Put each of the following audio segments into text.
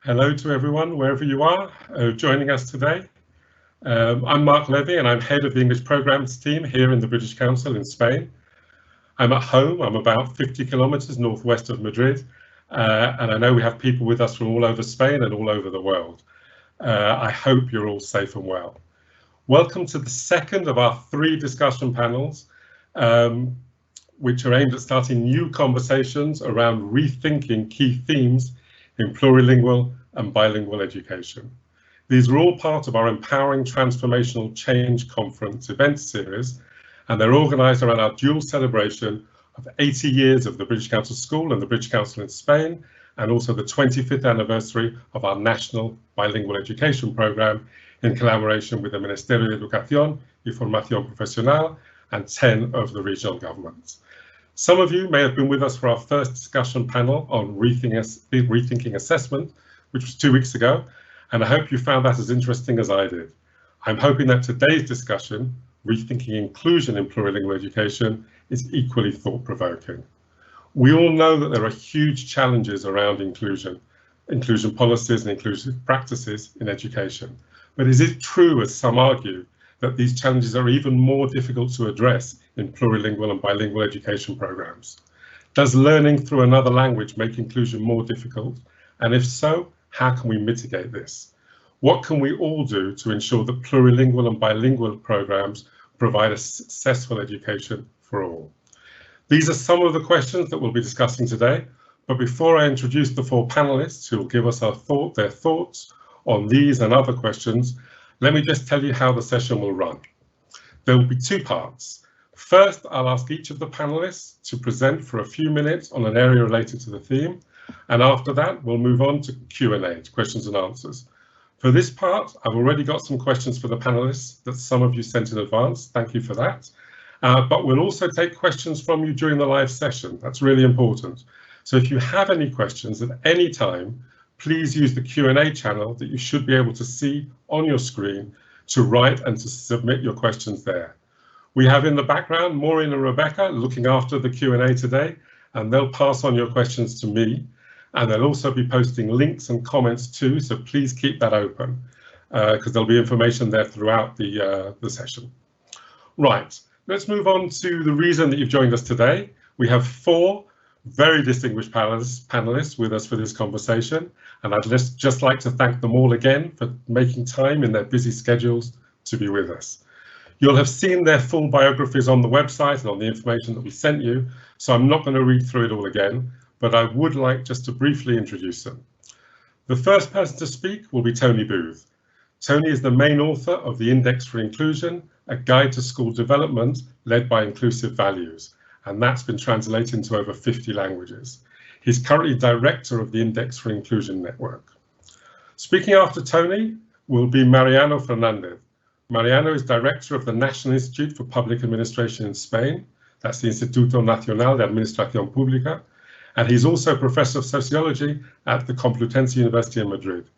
Hello to everyone, wherever you are, joining us today. I'm Mark Levy and I'm head of the English Programmes team here in the British Council in Spain. I'm at home, I'm about 50 kilometres northwest of Madrid, and I know we have people with us from all over Spain and all over the world. I hope you're all safe and well. Welcome to the second of our 3 discussion panels, which are aimed at starting new conversations around rethinking key themes in plurilingual and bilingual education. These are all part of our Empowering Transformational Change Conference event series, and they're organised around our dual celebration of 80 years of the British Council School and the British Council in Spain, and also the 25th anniversary of our national bilingual education programme in collaboration with the Ministerio de Educación y Formación Profesional and 10 of the regional governments. Some of you may have been with us for our first discussion panel on rethinking assessment, which was 2 weeks ago, and I hope you found that as interesting as I did. I'm hoping that today's discussion, Rethinking Inclusion in Plurilingual Education, is equally thought-provoking. We all know that there are huge challenges around inclusion policies and inclusive practices in education. But is it true, as some argue, that these challenges are even more difficult to address in plurilingual and bilingual education programs? Does learning through another language make inclusion more difficult? And if so, how can we mitigate this? What can we all do to ensure that plurilingual and bilingual programs provide a successful education for all? These are some of the questions that we'll be discussing today, but before I introduce the 4 panelists who will give us their thoughts on these and other questions, let me just tell you how the session will run. There will be 2 parts. First, I'll ask each of the panelists to present for a few minutes on an area related to the theme, and after that, we'll move on to Q&A, to questions and answers. For this part, I've already got some questions for the panelists that some of you sent in advance. Thank you for that. But we'll also take questions from you during the live session. That's really important. So if you have any questions at any time, please use the Q&A channel that you should be able to see on your screen to write and to submit your questions there. We have in the background Maureen and Rebecca looking after the Q&A today, and they'll pass on your questions to me, and they'll also be posting links and comments too, so please keep that open because there'll be information there throughout the session. Right, let's move on to the reason that you've joined us today. We have 4 very distinguished panelists with us for this conversation, and I'd just like to thank them all again for making time in their busy schedules to be with us. You'll have seen their full biographies on the website and on the information that we sent you, so I'm not going to read through it all again, but I would like just to briefly introduce them. The first person to speak will be Tony Booth. Tony is the main author of the Index for Inclusion, a guide to school development led by inclusive values, and that's been translated into over 50 languages. He's currently director of the Index for Inclusion Network. Speaking after Tony will be Mariano Fernandez. Mariano is director of the National Institute for Public Administration in Spain. That's the Instituto Nacional de Administración Pública. And he's also professor of sociology at the Complutense University in Madrid.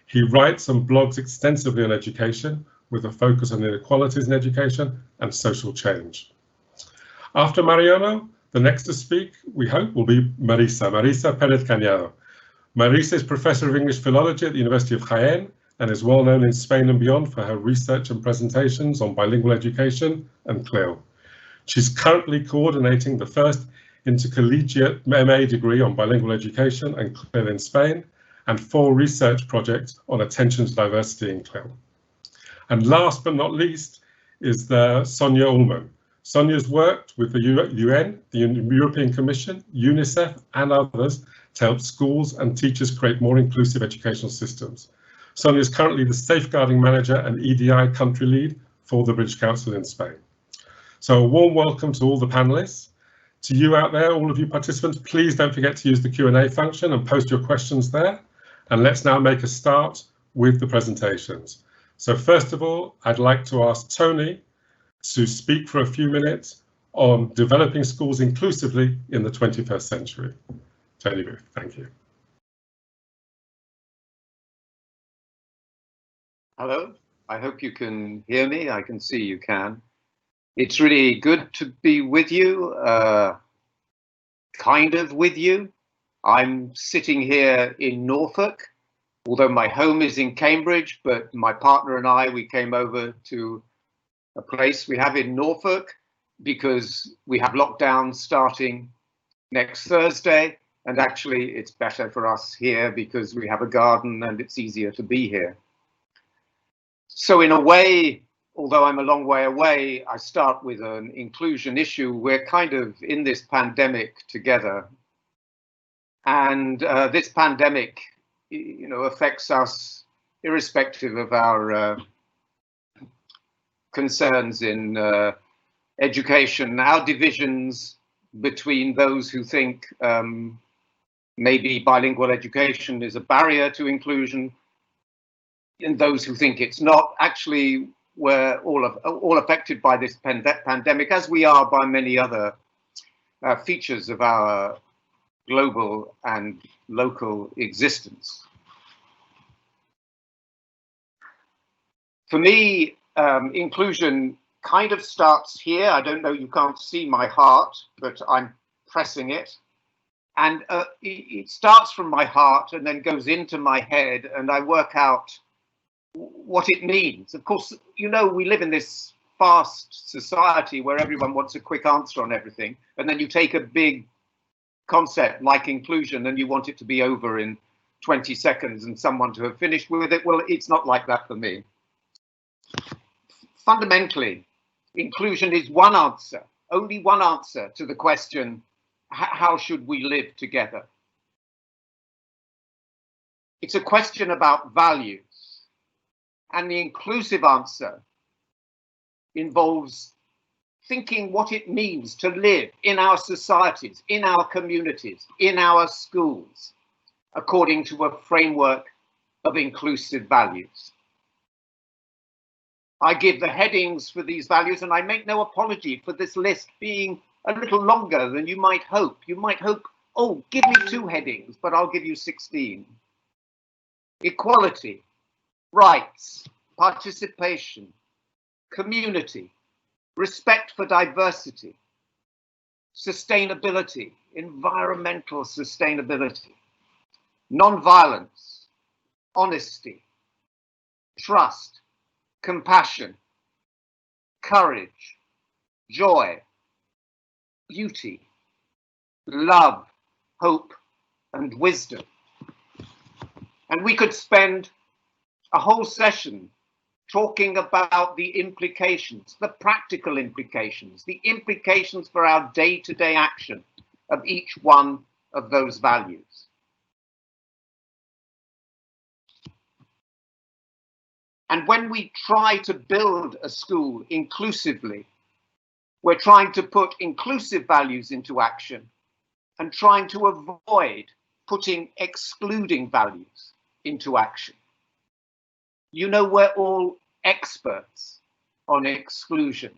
He writes and blogs extensively on education with a focus on inequalities in education and social change. After Mariano, the next to speak, we hope, will be Marisa Pérez Cañado. Marisa is Professor of English Philology at the University of Jaén and is well known in Spain and beyond for her research and presentations on bilingual education and CLIL. She's currently coordinating the first intercollegiate MA degree on bilingual education and CLIL in Spain, and 4 research projects on attention to diversity in CLIL. And last but not least is Sonia Ullman. Sonia's worked with the UN, the European Commission, UNICEF and others to help schools and teachers create more inclusive educational systems. Sonia is currently the Safeguarding Manager and EDI Country Lead for the British Council in Spain. So a warm welcome to all the panelists. To you out there, all of you participants, please don't forget to use the Q&A function and post your questions there. And let's now make a start with the presentations. So first of all, I'd like to ask Tony to speak for a few minutes on developing schools inclusively in the 21st century. Tony Booth, thank you. Hello, I hope you can hear me. I can see you can. It's really good to be with you, kind of with you. I'm sitting here in Norfolk, although my home is in Cambridge, but my partner and I, we came over to a place we have in Norfolk because we have lockdown starting next Thursday. And actually, it's better for us here because we have a garden and it's easier to be here. So in a way, although I'm a long way away, I start with an inclusion issue. We're kind of in this pandemic together. And this pandemic, you know, affects us irrespective of our concerns in education, our divisions between those who think maybe bilingual education is a barrier to inclusion and those who think it's not. Actually, we're all affected by this pandemic, as we are by many other features of our global and local existence. For me, inclusion kind of starts here. I don't know, you can't see my heart, but I'm pressing it. And it starts from my heart and then goes into my head, and I work out what it means. Of course, you know, we live in this fast society where everyone wants a quick answer on everything. And then you take a big concept like inclusion and you want it to be over in 20 seconds and someone to have finished with it. Well, it's not like that for me. Fundamentally, inclusion is one answer, only one answer to the question, how should we live together? It's a question about values. And the inclusive answer involves thinking what it means to live in our societies, in our communities, in our schools, according to a framework of inclusive values. I give the headings for these values, and I make no apology for this list being a little longer than you might hope. You might hope, oh, give me 2 headings, but I'll give you 16. Equality, rights, participation, community, respect for diversity, sustainability, environmental sustainability, non-violence, honesty, trust, compassion, courage, joy, beauty, love, hope, and wisdom. And we could spend a whole session talking about the implications, the practical implications, the implications for our day-to-day action of each one of those values. And when we try to build a school inclusively, we're trying to put inclusive values into action and trying to avoid putting excluding values into action. You know, we're all experts on exclusion.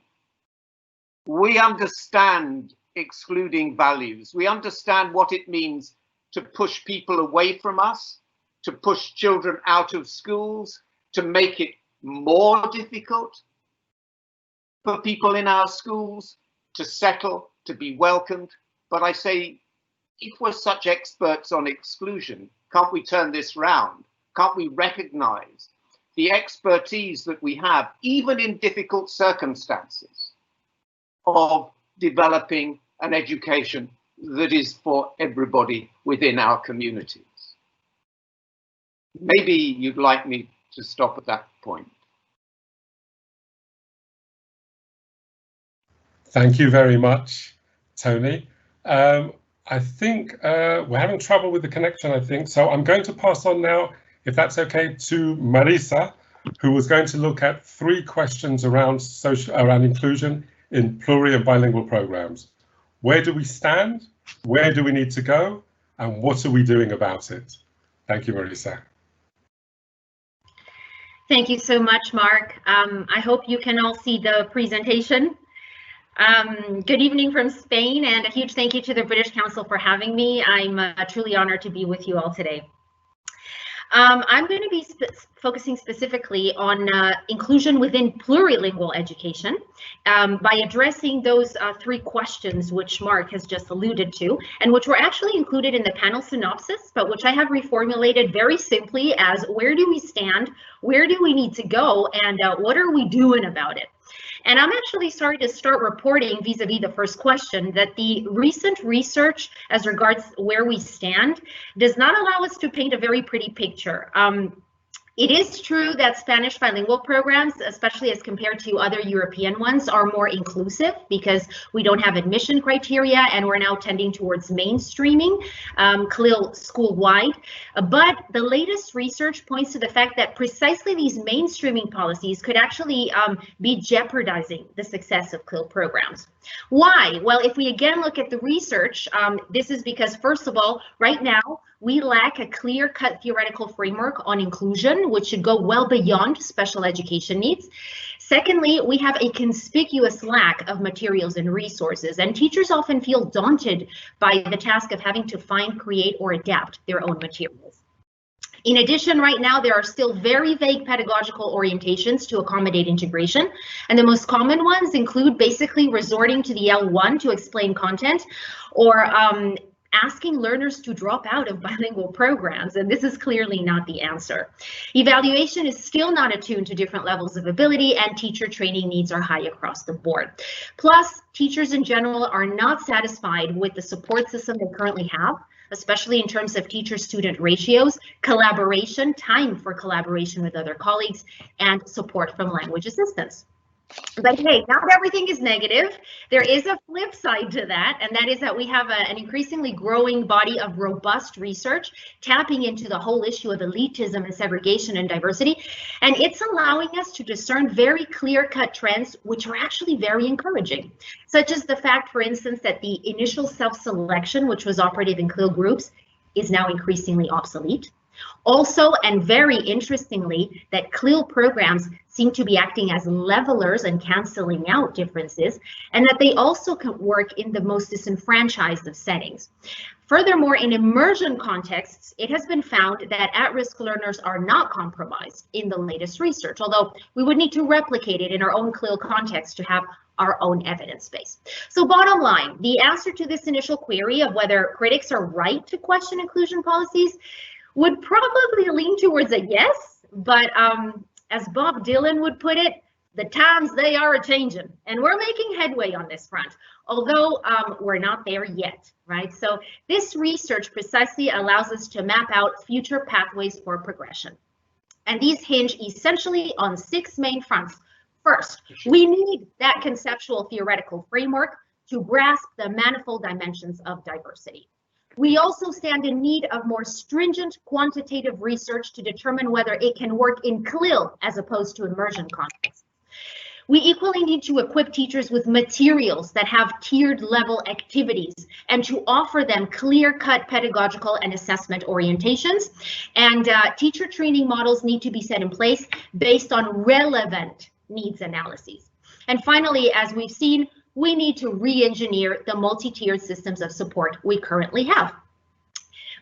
We understand excluding values. We understand what it means to push people away from us, to push children out of schools, to make it more difficult for people in our schools to settle, to be welcomed. But I say, if we're such experts on exclusion, can't we turn this round? Can't we recognize the expertise that we have, even in difficult circumstances, of developing an education that is for everybody within our communities? Maybe you'd like me to stop at that point. Thank you very much, Tony. I think we're having trouble with the connection, I think. So I'm going to pass on now, if that's okay, to Marisa, who was going to look at 3 questions around inclusion in pluri and bilingual programs. Where do we stand? Where do we need to go? And what are we doing about it? Thank you, Marisa. Thank you so much, Mark. I hope you can all see the presentation. Good evening from Spain, and a huge thank you to the British Council for having me. I'm truly honored to be with you all today. I'm going to be focusing specifically on inclusion within plurilingual education by addressing those three questions which Mark has just alluded to, and which were actually included in the panel synopsis, but which I have reformulated very simply as where do we stand, where do we need to go, and what are we doing about it? And I'm actually sorry to start reporting vis-a-vis the first question that the recent research as regards where we stand does not allow us to paint a very pretty picture. It is true that Spanish bilingual programs, especially as compared to other European ones, are more inclusive because we don't have admission criteria and we're now tending towards mainstreaming CLIL school-wide. But the latest research points to the fact that precisely these mainstreaming policies could actually be jeopardizing the success of CLIL programs. Why? Well, if we again look at the research, this is because, first of all, right now, we lack a clear-cut theoretical framework on inclusion, which should go well beyond special education needs. Secondly, we have a conspicuous lack of materials and resources, and teachers often feel daunted by the task of having to find, create, or adapt their own materials. In addition, right now, there are still very vague pedagogical orientations to accommodate integration, and the most common ones include basically resorting to the L1 to explain content, or asking learners to drop out of bilingual programs, and this is clearly not the answer. Evaluation is still not attuned to different levels of ability, and teacher training needs are high across the board. Plus, teachers in general are not satisfied with the support system they currently have, especially in terms of teacher-student ratios, collaboration, time for collaboration with other colleagues, and support from language assistants. But hey, not everything is negative. There is a flip side to that, and that is that we have an increasingly growing body of robust research tapping into the whole issue of elitism and segregation and diversity, and it's allowing us to discern very clear-cut trends which are actually very encouraging, such as the fact, for instance, that the initial self-selection, which was operative in CLIL groups, is now increasingly obsolete. Also, and very interestingly, that CLIL programs seem to be acting as levelers and canceling out differences, and that they also can work in the most disenfranchised of settings. Furthermore, in immersion contexts, it has been found that at-risk learners are not compromised in the latest research, although we would need to replicate it in our own CLIL context to have our own evidence base. So bottom line, the answer to this initial query of whether critics are right to question inclusion policies would probably lean towards a yes, but as Bob Dylan would put it, the times they are a-changing, and we're making headway on this front, although we're not there yet, right? So this research precisely allows us to map out future pathways for progression. And these hinge essentially on 6 main fronts. First, we need that conceptual theoretical framework to grasp the manifold dimensions of diversity. We also stand in need of more stringent quantitative research to determine whether it can work in CLIL as opposed to immersion contexts. We equally need to equip teachers with materials that have tiered level activities and to offer them clear-cut pedagogical and assessment orientations. And teacher training models need to be set in place based on relevant needs analyses. And finally, as we've seen, we need to re-engineer the multi-tiered systems of support we currently have.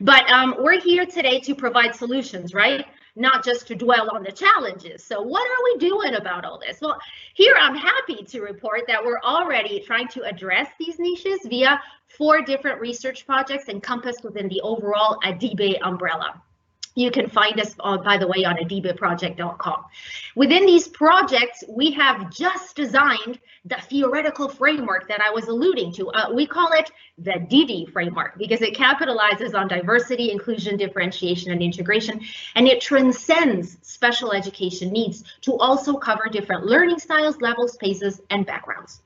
But we're here today to provide solutions, right? Not just to dwell on the challenges. So what are we doing about all this? Well, here I'm happy to report that we're already trying to address these niches via 4 different research projects encompassed within the overall ADIBE umbrella. You can find us, by the way, on adibeproject.com. Within these projects, we have just designed the theoretical framework that I was alluding to. We call it the DIDI framework because it capitalizes on diversity, inclusion, differentiation, and integration, and it transcends special education needs to also cover different learning styles, levels, paces, and backgrounds.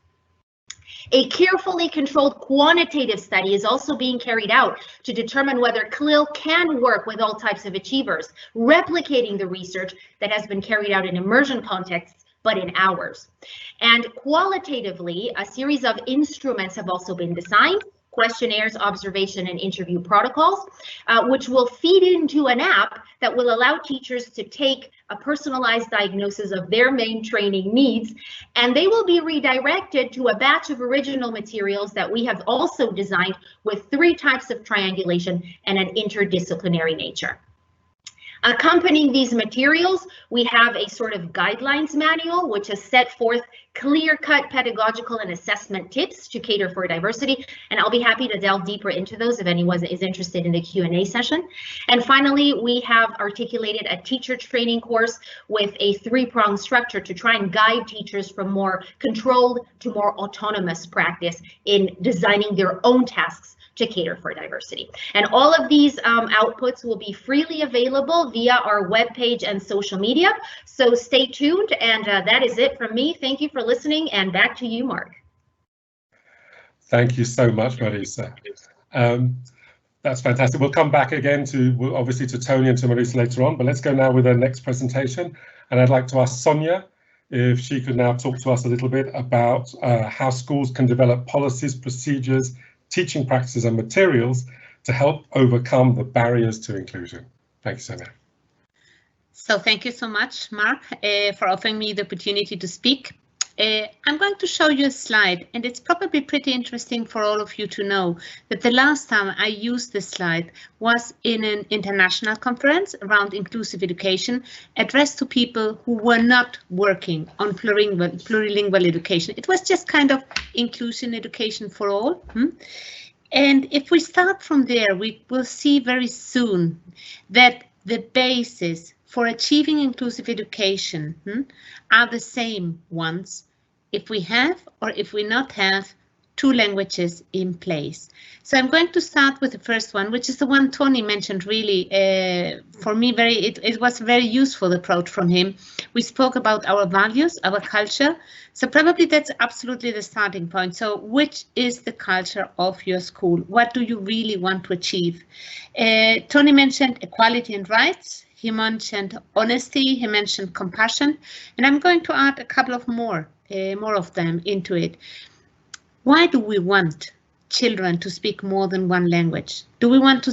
A carefully controlled quantitative study is also being carried out to determine whether CLIL can work with all types of achievers, replicating the research that has been carried out in immersion contexts, but in ours. And qualitatively, a series of instruments have also been designed, questionnaires, observation, and interview protocols, which will feed into an app that will allow teachers to take a personalized diagnosis of their main training needs, and they will be redirected to a batch of original materials that we have also designed with 3 types of triangulation and an interdisciplinary nature. Accompanying these materials, we have a sort of guidelines manual, which has set forth clear-cut pedagogical and assessment tips to cater for diversity, and I'll be happy to delve deeper into those if anyone is interested in the Q&A session. And finally, we have articulated a teacher training course with a three-pronged structure to try and guide teachers from more controlled to more autonomous practice in designing their own tasks to cater for diversity. And all of these outputs will be freely available via our webpage and social media. So stay tuned, and that is it from me. Thank you for listening, and back to you, Mark. Thank you so much, Marisa. That's fantastic. We'll come back again to, obviously, to Tony and to Marisa later on, but let's go now with our next presentation. And I'd like to ask Sonia if she could now talk to us a little bit about how schools can develop policies, procedures, teaching practices and materials to help overcome the barriers to inclusion. Thank you, Sonia. So thank you so much, Mark, for offering me the opportunity to speak. I'm going to show you a slide, and it's probably pretty interesting for all of you to know that the last time I used this slide was in an international conference around inclusive education addressed to people who were not working on plurilingual education. It was just kind of inclusion education for all. And if we start from there, we will see very soon that the basis for achieving inclusive education are the same ones if we have or if we not have two languages in place. So I'm going to start with the first one, which is the one Tony mentioned. Really, for me, it was a very useful approach from him. We spoke about our values, our culture. So probably that's absolutely the starting point. So which is the culture of your school? What do you really want to achieve? Tony mentioned equality and rights. He mentioned honesty. He mentioned compassion. And I'm going to add a couple of more of them into it. Why do we want children to speak more than one language? Do we want to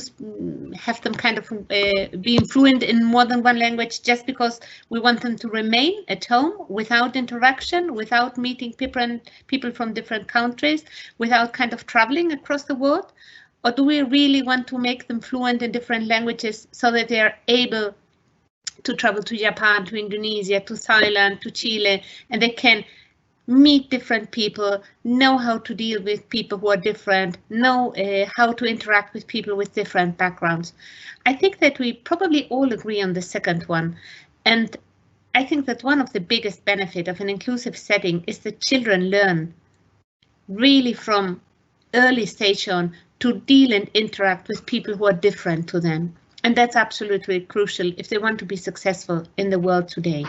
have them kind of being fluent in more than one language just because we want them to remain at home without interaction, without meeting people from different countries, without kind of traveling across the world? Or do we really want to make them fluent in different languages so that they are able to travel to Japan, to Indonesia, to Thailand, to Chile, and they can meet different people, know how to deal with people who are different, know how to interact with people with different backgrounds? I think that we probably all agree on the second one. And I think that one of the biggest benefits of an inclusive setting is that children learn really from early stage on to deal and interact with people who are different to them. And that's absolutely crucial if they want to be successful in the world today.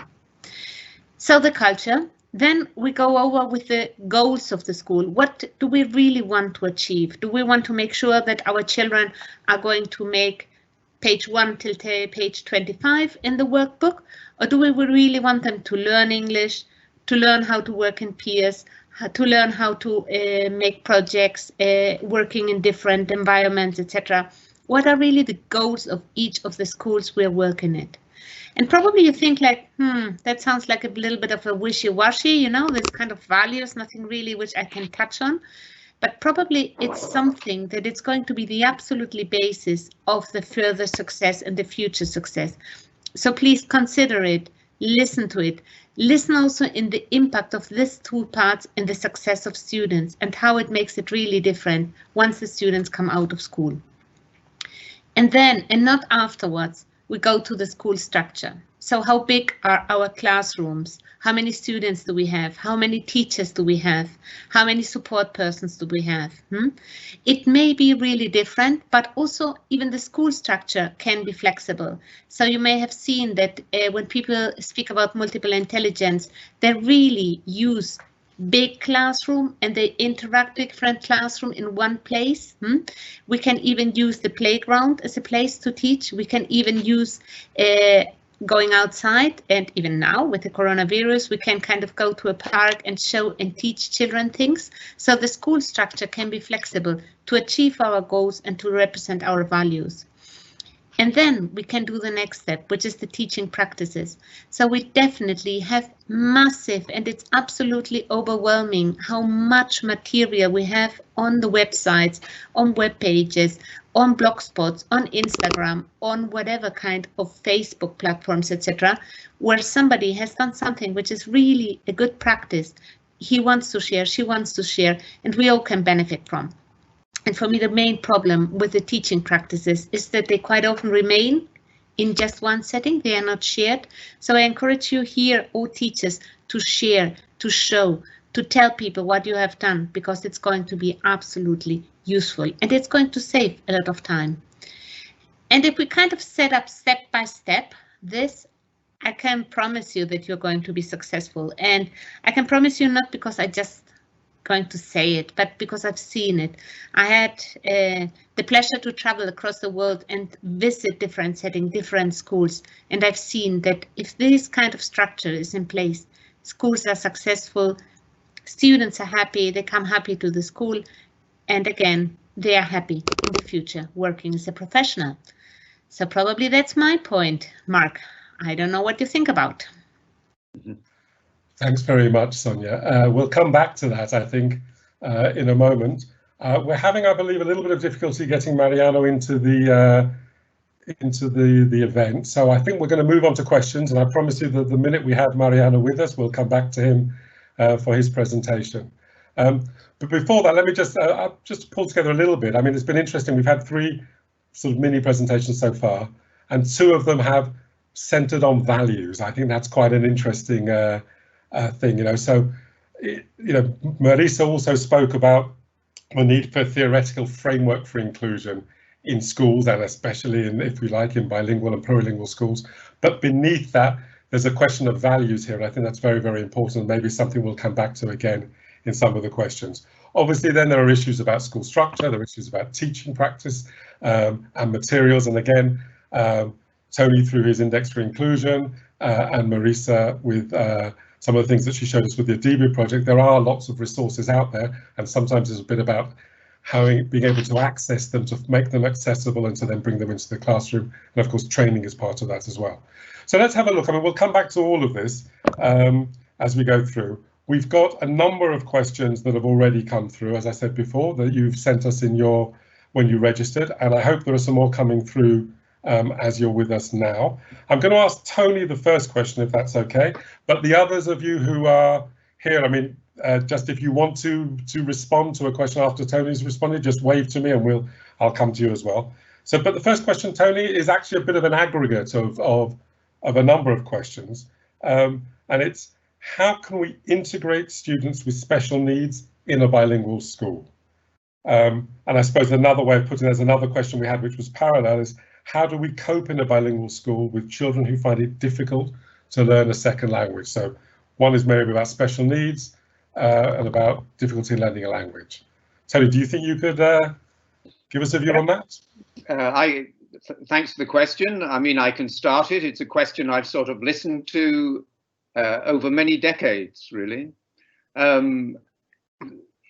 So the culture. Then we go over with the goals of the school. What do we really want to achieve? Do we want to make sure that our children are going to make page 1 till page 25 in the workbook? Or do we really want them to learn English, to learn how to work in peers, to learn how to make projects, working in different environments, etc.? What are really the goals of each of the schools we're working at? And probably you think like, that sounds like a little bit of a wishy-washy, you know, this kind of values, nothing really which I can touch on. But probably it's something that it's going to be the absolutely basis of the further success and the future success. So please consider it, listen to it. Listen also in the impact of these two parts in the success of students and how it makes it really different once the students come out of school. And then, and not afterwards, we go to the school structure. So how big are our classrooms? How many students do we have? How many teachers do we have? How many support persons do we have? It may be really different, but also even the school structure can be flexible. So you may have seen that when people speak about multiple intelligence, they really use big classroom and they interact with different classroom in one place. We can even use the playground as a place to teach. We can even use going outside, and even now with the coronavirus, we can kind of go to a park and show and teach children things. So the school structure can be flexible to achieve our goals and to represent our values. And then we can do the next step, which is the teaching practices. So we definitely have massive, and it's absolutely overwhelming how much material we have on the websites, on web pages, on blogspots, on Instagram, on whatever kind of Facebook platforms, etc., where somebody has done something which is really a good practice. He wants to share, she wants to share, and we all can benefit from. And for me, the main problem with the teaching practices is that they quite often remain in just one setting. They are not shared. So I encourage you here, all teachers, to share, to show, to tell people what you have done, because it's going to be absolutely useful and it's going to save a lot of time. And if we kind of set up step by step this, I can promise you that you're going to be successful. And I can promise you not because I just going to say it, but because I've seen it. I had the pleasure to travel across the world and visit different settings, different schools, and I've seen that if this kind of structure is in place, schools are successful, students are happy, they come happy to the school, and again, they are happy in the future working as a professional. So probably that's my point, Mark. I don't know what you think about. Thanks very much, Sonia. We'll come back to that, I think, in a moment. We're having, I believe, a little bit of difficulty getting Mariano into the event. So I think we're going to move on to questions, and I promise you that the minute we have Mariano with us, we'll come back to him for his presentation. But before that, let me just pull together a little bit. I mean, it's been interesting. We've had 3 sort of mini presentations so far, and 2 of them have centered on values. I think that's quite an interesting thing, you know. So, you know, Marisa also spoke about the need for a theoretical framework for inclusion in schools, and especially in, if we like, in bilingual and plurilingual schools. But beneath that, there's a question of values here, and I think that's very, very important. Maybe something we'll come back to again in some of the questions. Obviously, then there are issues about school structure, there are issues about teaching practice and materials. And again, Tony through his index for inclusion and Marisa with some of the things that she showed us with the Adibu project. There are lots of resources out there, and sometimes it's a bit about how being able to access them, to make them accessible and to then bring them into the classroom. And of course, training is part of that as well. So let's have a look. I mean, we'll come back to all of this as we go through. We've got a number of questions that have already come through, as I said before, that you've sent us in when you registered, and I hope there are some more coming through as you're with us now. I'm going to ask Tony the first question, if that's okay, but the others of you who are here, I mean, just if you want to respond to a question after Tony's responded, just wave to me and I'll come to you as well. So, but the first question, Tony, is actually a bit of an aggregate of a number of questions, and it's, how can we integrate students with special needs in a bilingual school? And I suppose another way of putting it, there's another question we had which was parallel, is how do we cope in a bilingual school with children who find it difficult to learn a second language? So one is maybe about special needs and about difficulty in learning a language. Tony, do you think you could give us a view on that? Thanks for the question. I mean, I can start it. It's a question I've sort of listened to over many decades, really. And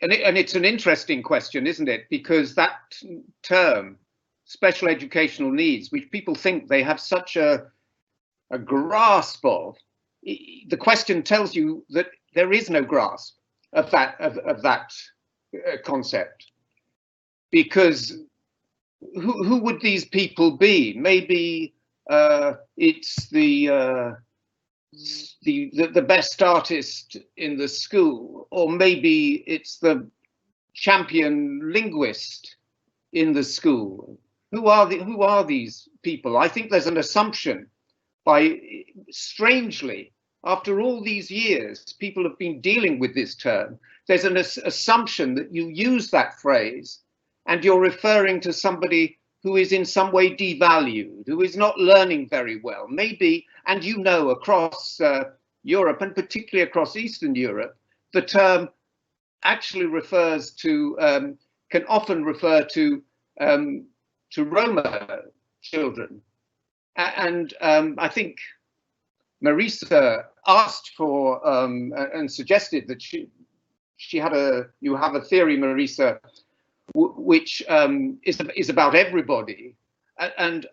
it's an interesting question, isn't it? Because that term, special educational needs, which people think they have such a grasp of, the question tells you that there is no grasp of that concept. Because who would these people be? Maybe it's the best artist in the school, or maybe it's the champion linguist in the school. Who are these people? I think there's an assumption strangely, after all these years, people have been dealing with this term. There's an assumption that you use that phrase and you're referring to somebody who is in some way devalued, who is not learning very well, maybe, and you know, across Europe and particularly across Eastern Europe, the term actually refers to, can often refer to Roma children. And I think Marisa asked for and suggested that you have a theory, Marisa, which is about everybody. And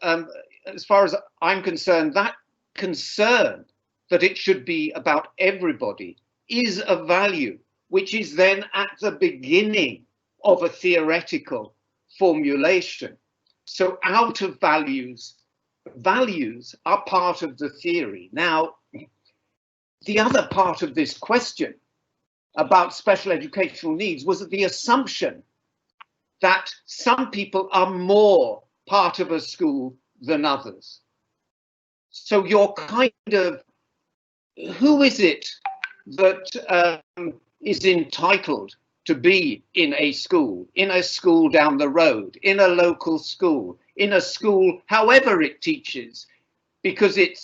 as far as I'm concerned, that concern that it should be about everybody is a value which is then at the beginning of a theoretical formulation. So out of values, values are part of the theory. Now, the other part of this question about special educational needs was the assumption that some people are more part of a school than others. So you're kind of, who is it that is entitled to be in a school down the road, in a local school, in a school, however it teaches, because it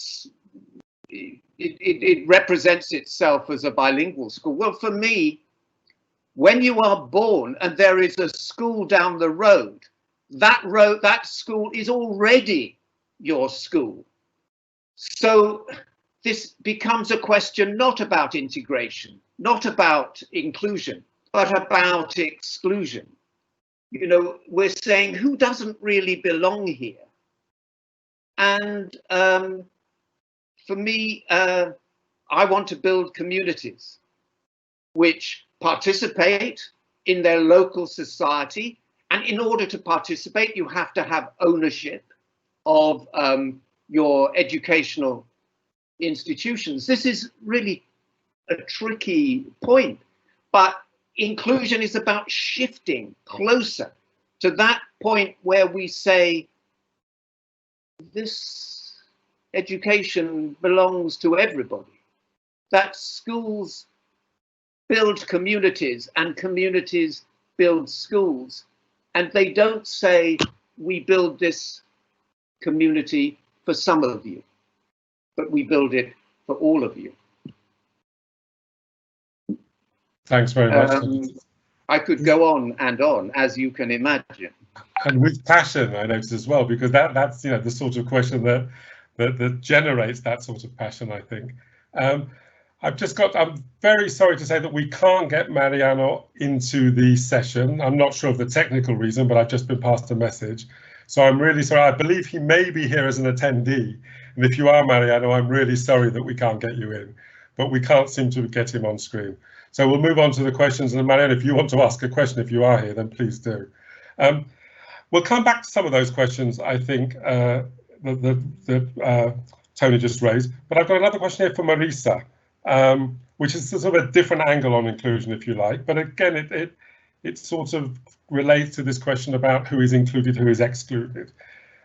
represents itself as a bilingual school? Well, for me, when you are born and there is a school down the road, that school is already your school. So this becomes a question not about integration, not about inclusion, but about exclusion. You know, we're saying who doesn't really belong here? And for me, I want to build communities which participate in their local society. And in order to participate, you have to have ownership of your educational institutions. This is really a tricky point, but inclusion is about shifting closer to that point where we say this education belongs to everybody, that schools build communities and communities build schools, and they don't say we build this community for some of you, but we build it for all of you. Thanks very much. I could go on, as you can imagine. And with passion, I notice as well, because that's, you know, the sort of question that generates that sort of passion, I think. I'm very sorry to say that we can't get Mariano into the session. I'm not sure of the technical reason, but I've just been passed a message. So I'm really sorry. I believe he may be here as an attendee. And if you are, Mariano, I'm really sorry that we can't get you in, but we can't seem to get him on screen. So we'll move on to the questions. And Mariano, if you want to ask a question, if you are here, then please do. We'll come back to some of those questions, I think, that Tony just raised. But I've got another question here for Marisa, which is sort of a different angle on inclusion, if you like. But again, it sort of relates to this question about who is included, who is excluded.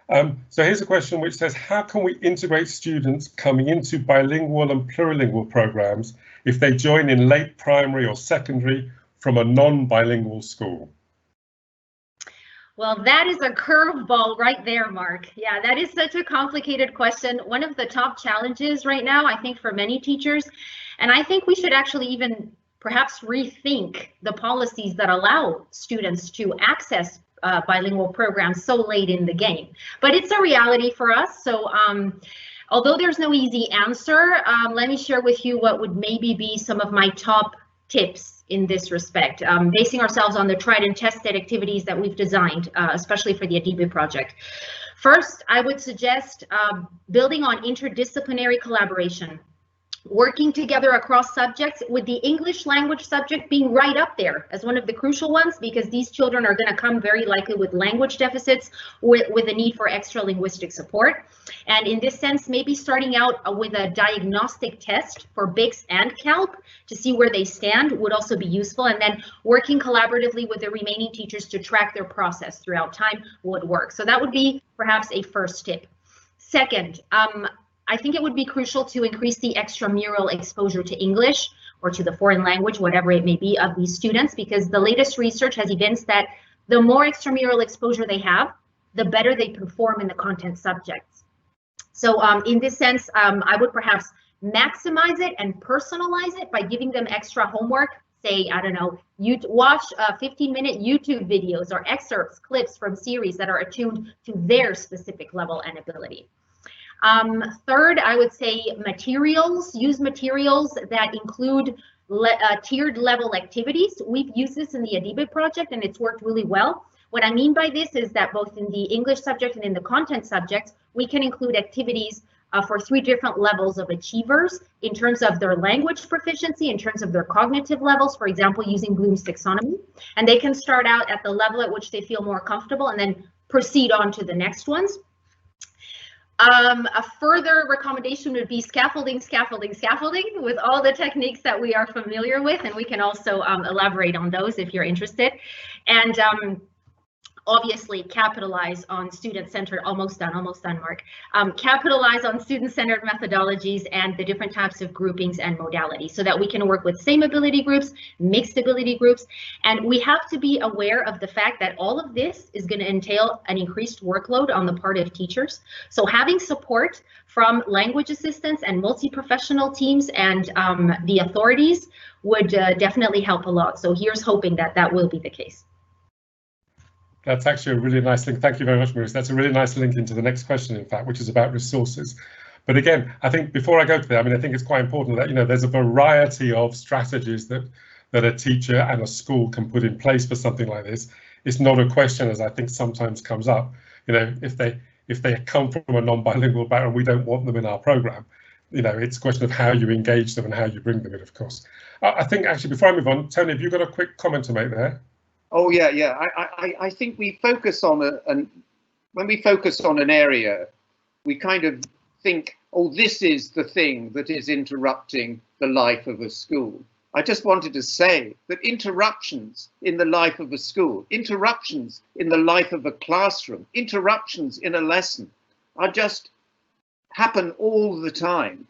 So here's a question which says, how can we integrate students coming into bilingual and plurilingual programs if they join in late primary or secondary from a non-bilingual school? Well, that is a curveball right there, Mark. Yeah, that is such a complicated question. One of the top challenges right now, I think, for many teachers, and I think we should actually even perhaps rethink the policies that allow students to access bilingual programs so late in the game. But it's a reality for us. So although there's no easy answer, let me share with you what would maybe be some of my top tips in this respect, basing ourselves on the tried and tested activities that we've designed, especially for the Adibe project. First, I would suggest building on interdisciplinary collaboration, working together across subjects, with the English language subject being right up there as one of the crucial ones, because these children are going to come very likely with language deficits, with a need for extra linguistic support. And in this sense, maybe starting out with a diagnostic test for BICS and CALP to see where they stand would also be useful, and then working collaboratively with the remaining teachers to track their process throughout time would work. So that would be perhaps a first tip. Second, I think it would be crucial to increase the extramural exposure to English or to the foreign language, whatever it may be, of these students, because the latest research has evidenced that the more extramural exposure they have, the better they perform in the content subjects. So in this sense, I would perhaps maximize it and personalize it by giving them extra homework. Say, I don't know, you watch 15-minute YouTube videos or excerpts, clips from series that are attuned to their specific level and ability. Third, I would say materials. Use materials that include tiered level activities. We've used this in the Adibe project and it's worked really well. What I mean by this is that both in the English subject and in the content subjects, we can include activities for 3 different levels of achievers in terms of their language proficiency, in terms of their cognitive levels, for example, using Bloom's taxonomy. And they can start out at the level at which they feel more comfortable and then proceed on to the next ones. A further recommendation would be scaffolding, scaffolding, scaffolding with all the techniques that we are familiar with, and we can also elaborate on those if you're interested. And obviously capitalize on student-centered, almost done, Mark. Capitalize on student-centered methodologies and the different types of groupings and modalities so that we can work with same ability groups, mixed ability groups. And we have to be aware of the fact that all of this is going to entail an increased workload on the part of teachers. So having support from language assistants and multi-professional teams and the authorities would definitely help a lot. So here's hoping that that will be the case. That's actually a really nice link. Thank you very much, Maurice. That's a really nice link into the next question, in fact, which is about resources. But again, I think before I go to that, I mean, I think it's quite important that, you know, there's a variety of strategies that a teacher and a school can put in place for something like this. It's not a question, as I think sometimes comes up, you know, if they come from a non-bilingual background, we don't want them in our program. You know, it's a question of how you engage them and how you bring them in, of course. I think actually, before I move on, Tony, have you got a quick comment to make there? Oh yeah. I think we focus on when we focus on an area, we kind of think, oh, this is the thing that is interrupting the life of a school. I just wanted to say that interruptions in the life of a school, interruptions in the life of a classroom, interruptions in a lesson are just happen all the time.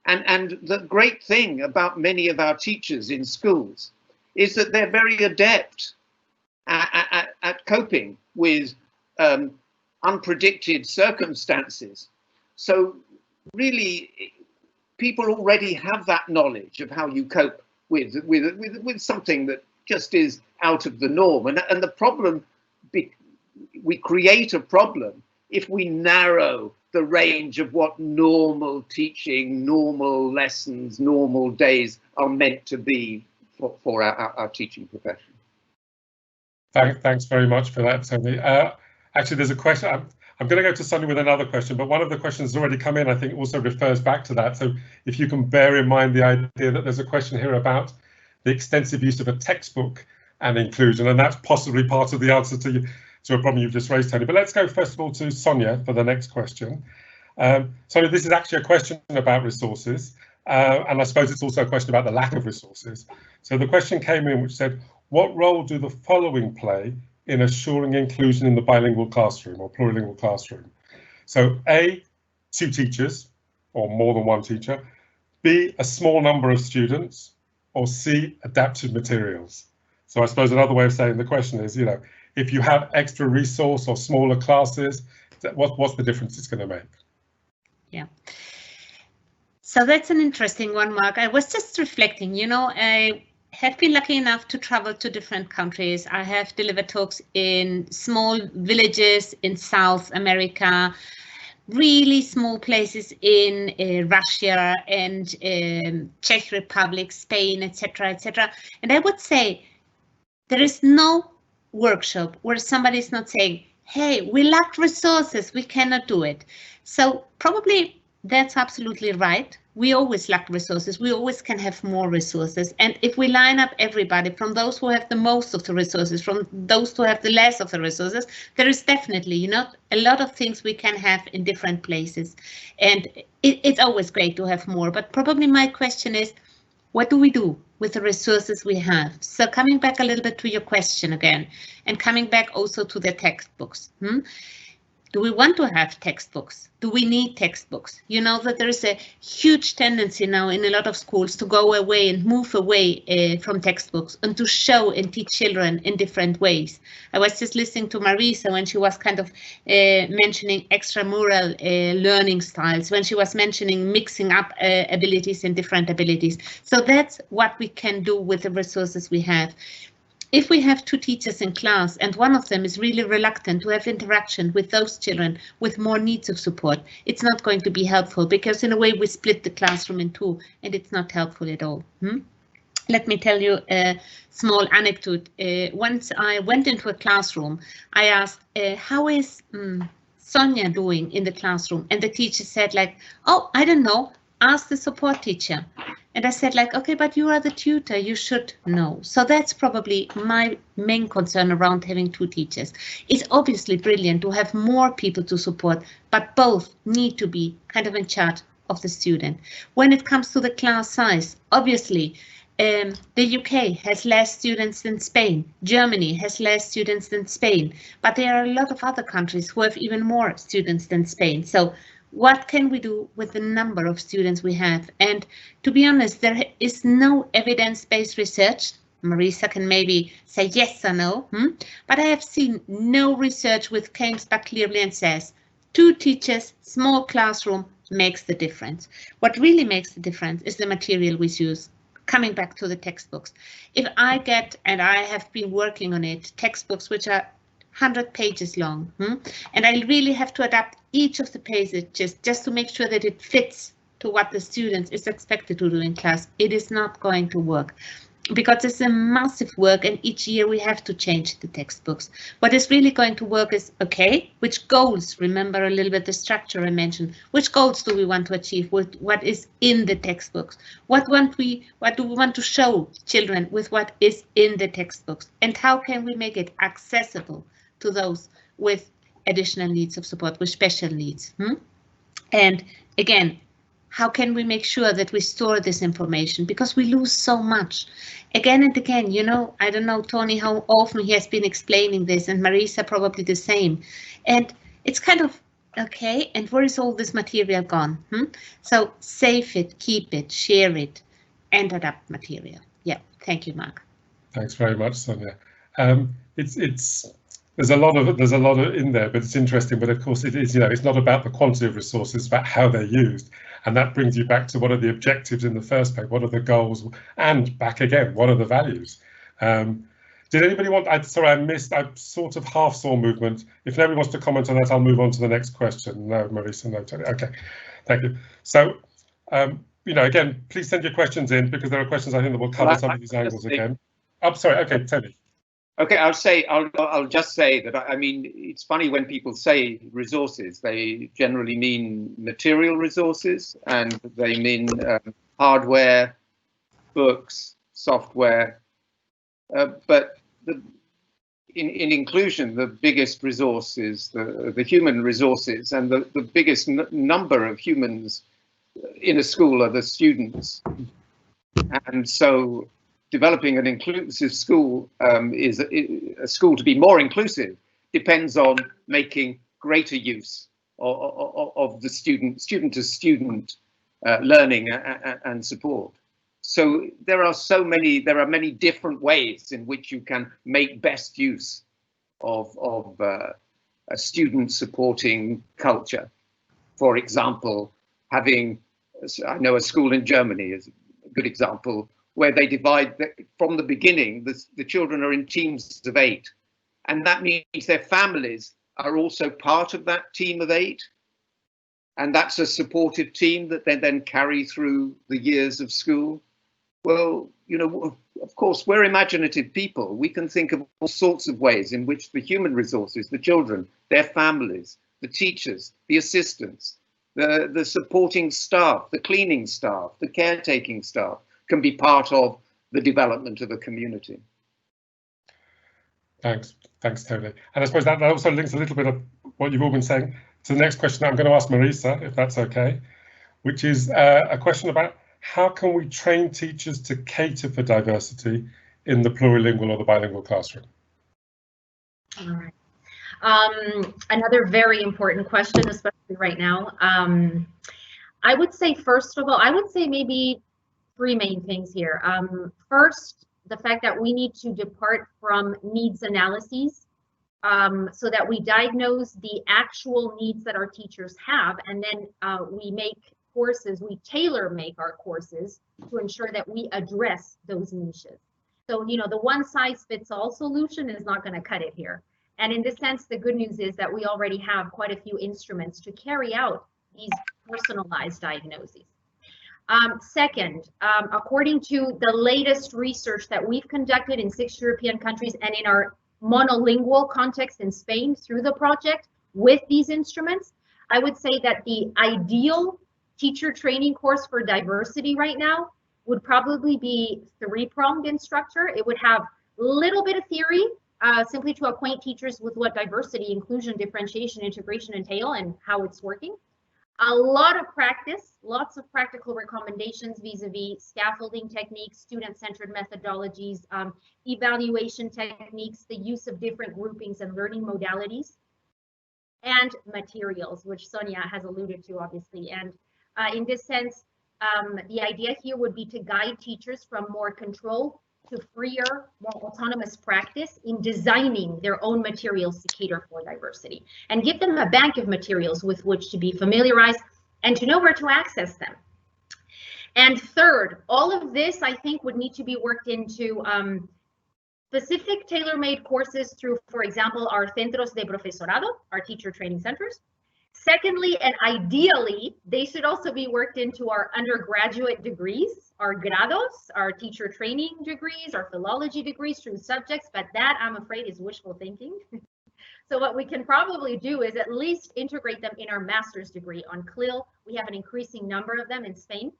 And the great thing about many of our teachers in schools is that they're very adept at coping with unpredicted circumstances. So really, people already have that knowledge of how you cope with something that just is out of the norm. And the problem, we create a problem if we narrow the range of what normal teaching, normal lessons, normal days are meant to be for our teaching profession. Thanks very much for that, Tony. Actually, there's a question. I'm going to go to Sonia with another question, but one of the questions that's already come in, I think, also refers back to that. So if you can bear in mind the idea that there's a question here about the extensive use of a textbook and inclusion, and that's possibly part of the answer to a problem you've just raised, Tony. But let's go first of all to Sonia for the next question. Sonia, this is actually a question about resources. And I suppose it's also a question about the lack of resources. So the question came in which said, what role do the following play in assuring inclusion in the bilingual classroom or plurilingual classroom? So A, 2 teachers or more than 1 teacher, B, a small number of students, or C, adapted materials. So I suppose another way of saying the question is, you know, if you have extra resource or smaller classes, what's the difference it's going to make? Yeah. So that's an interesting one, Mark. I was just reflecting, you know, I have been lucky enough to travel to different countries. I have delivered talks in small villages in South America, really small places in Russia and Czech Republic, Spain, etc., etc. And I would say there is no workshop where somebody is not saying, hey, we lack resources, we cannot do it. So probably that's absolutely right. We always lack resources. We always can have more resources. And if we line up everybody, from those who have the most of the resources, from those who have the less of the resources, there is definitely, you know, a lot of things we can have in different places. And it's always great to have more. But probably my question is, what do we do with the resources we have? So coming back a little bit to your question again, and coming back also to the textbooks. Do we want to have textbooks? Do we need textbooks? You know that there is a huge tendency now in a lot of schools to go away and move away from textbooks and to show and teach children in different ways. I was just listening to Marisa when she was kind of mentioning extramural learning styles, when she was mentioning mixing up abilities and different abilities. So that's what we can do with the resources we have. If we have 2 teachers in class and one of them is really reluctant to have interaction with those children with more needs of support, it's not going to be helpful, because in a way we split the classroom in 2 and it's not helpful at all. Let me tell you a small anecdote. Once I went into a classroom, I asked, how is Sonia doing in the classroom? And the teacher said like, oh, I don't know, ask the support teacher. And I said, like, okay, but you are the tutor, you should know. So that's probably my main concern around having two teachers. It's obviously brilliant to have more people to support, but both need to be kind of in charge of the student. When it comes to the class size, obviously, the UK has less students than Spain. Germany has less students than Spain, but there are a lot of other countries who have even more students than Spain. So what can we do with the number of students we have? And to be honest, there is no evidence-based research. Marisa can maybe say yes or no, but I have seen no research which comes back clearly and says 2 teachers, small classroom makes the difference. What really makes the difference is the material we use. Coming back to the textbooks, if I get, and I have been working on it, textbooks which are 100 pages long, and I really have to adapt each of the pages just to make sure that it fits to what the student is expected to do in class, it is not going to work. Because it's a massive work and each year we have to change the textbooks. What is really going to work is, okay, which goals, remember a little bit the structure I mentioned, which goals do we want to achieve with what is in the textbooks? What do we want to show children with what is in the textbooks? And how can we make it accessible to those with additional needs of support, with special needs? And again, how can we make sure that we store this information? Because we lose so much. Again and again, you know, I don't know, Tony, how often he has been explaining this, and Marisa probably the same. And it's kind of, okay, and where is all this material gone? So save it, keep it, share it, and adapt material. Yeah, thank you, Mark. Thanks very much, Sonia. There's a lot of in there, but it's interesting. But of course, it is, you know, it's not about the quantity of resources, it's about how they're used. And that brings you back to what are the objectives in the first place? What are the goals? And back again, what are the values? Did anybody want? I sort of half saw movement. If nobody wants to comment on that, I'll move on to the next question. No, Marisa, no, Tony. Okay, thank you. So, you know, again, please send your questions in because there are questions I think that will cover some of these angles again. Oh, sorry. Okay, Tony. Okay, I'll just say that, I mean, it's funny when people say resources, they generally mean material resources and they mean hardware, books, software. But in inclusion, the biggest resource is the human resources, and the biggest number of humans in a school are the students. And so developing an inclusive school is a school to be more inclusive depends on making greater use of the student-to-student learning and support. So there are many different ways in which you can make best use of a student supporting culture. For example, I know a school in Germany is a good example, where they divide from the beginning, the children are in teams of 8. And that means their families are also part of that team of 8. And that's a supportive team that they then carry through the years of school. Well, you know, of course, we're imaginative people. We can think of all sorts of ways in which the human resources, the children, their families, the teachers, the assistants, the supporting staff, the cleaning staff, the caretaking staff, can be part of the development of a community. Thanks, Tony. And I suppose that also links a little bit of what you've all been saying to the next question I'm going to ask Marisa, if that's okay, which is a question about how can we train teachers to cater for diversity in the plurilingual or the bilingual classroom? All right. Another very important question, especially right now. I would say, first of all, maybe 3 main things here. First, the fact that we need to depart from needs analyses so that we diagnose the actual needs that our teachers have, and then we tailor make our courses to ensure that we address those niches. So, you know, the one-size-fits-all solution is not going to cut it here. And in this sense, the good news is that we already have quite a few instruments to carry out these personalized diagnoses. Second, according to the latest research that we've conducted in 6 European countries and in our monolingual context in Spain through the project with these instruments, I would say that the ideal teacher training course for diversity right now would probably be 3-pronged in structure. It would have a little bit of theory, simply to acquaint teachers with what diversity, inclusion, differentiation, integration entail and how it's working. A lot of practice, lots of practical recommendations vis-a-vis scaffolding techniques, student-centered methodologies, evaluation techniques, the use of different groupings and learning modalities, and materials, which Sonia has alluded to, obviously. And in this sense, the idea here would be to guide teachers from more control to freer, more autonomous practice in designing their own materials to cater for diversity, and give them a bank of materials with which to be familiarized and to know where to access them. And third, all of this, I think, would need to be worked into specific tailor-made courses through, for example, our centros de profesorado, our teacher training centers. Secondly, and ideally, they should also be worked into our undergraduate degrees, our grados, our teacher training degrees, our philology degrees through subjects, but that, I'm afraid, is wishful thinking. So what we can probably do is at least integrate them in our master's degree on CLIL. We have an increasing number of them in Spain.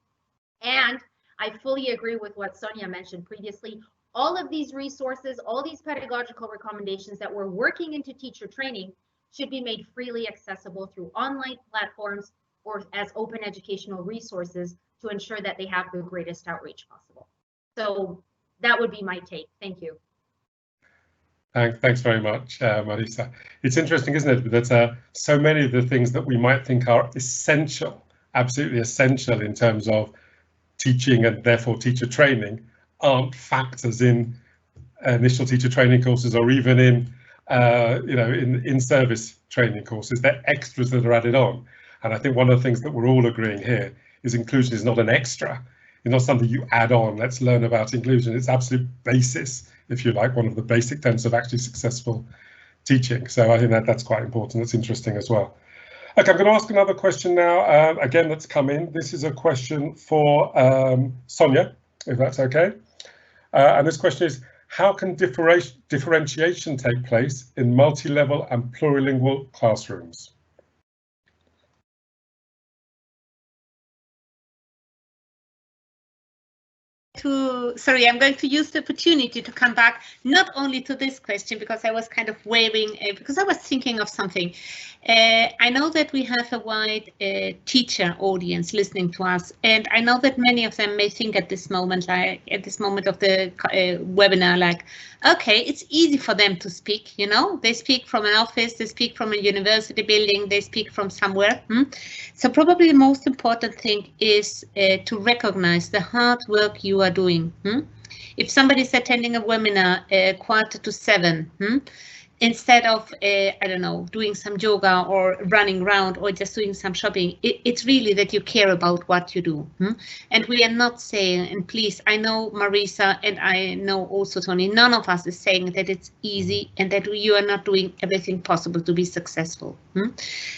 And I fully agree with what Sonia mentioned previously. All of these resources, all these pedagogical recommendations that we're working into teacher training should be made freely accessible through online platforms or as open educational resources to ensure that they have the greatest outreach possible. So that would be my take. Thank you. Thanks very much, Marisa. It's interesting, isn't it, that so many of the things that we might think are essential, absolutely essential in terms of teaching and therefore teacher training, aren't factors in initial teacher training courses or even in in-service training courses. They're extras that are added on. And I think one of the things that we're all agreeing here is inclusion is not an extra. It's not something you add on. Let's learn about inclusion. It's absolute basis, if you like, one of the basic tenets of actually successful teaching. So I think that's quite important. That's interesting as well. Okay, I'm going to ask another question now, again, that's come in. This is a question for Sonia, if that's okay. And this question is, how can differentiation take place in multi-level and plurilingual classrooms? Sorry, I'm going to use the opportunity to come back not only to this question, because I was kind of waving, because I was thinking of something. I know that we have a wide teacher audience listening to us, and I know that many of them may think at this moment, like at this moment of the webinar, like, okay, it's easy for them to speak, you know, they speak from an office, they speak from a university building, they speak from somewhere. So probably the most important thing is to recognize the hard work you are doing. If somebody's attending a webinar 6:45, instead of, I don't know, doing some yoga or running around or just doing some shopping, it's really that you care about what you do. And we are not saying, and please, I know Marisa and I know also Tony, none of us is saying that it's easy and that you are not doing everything possible to be successful.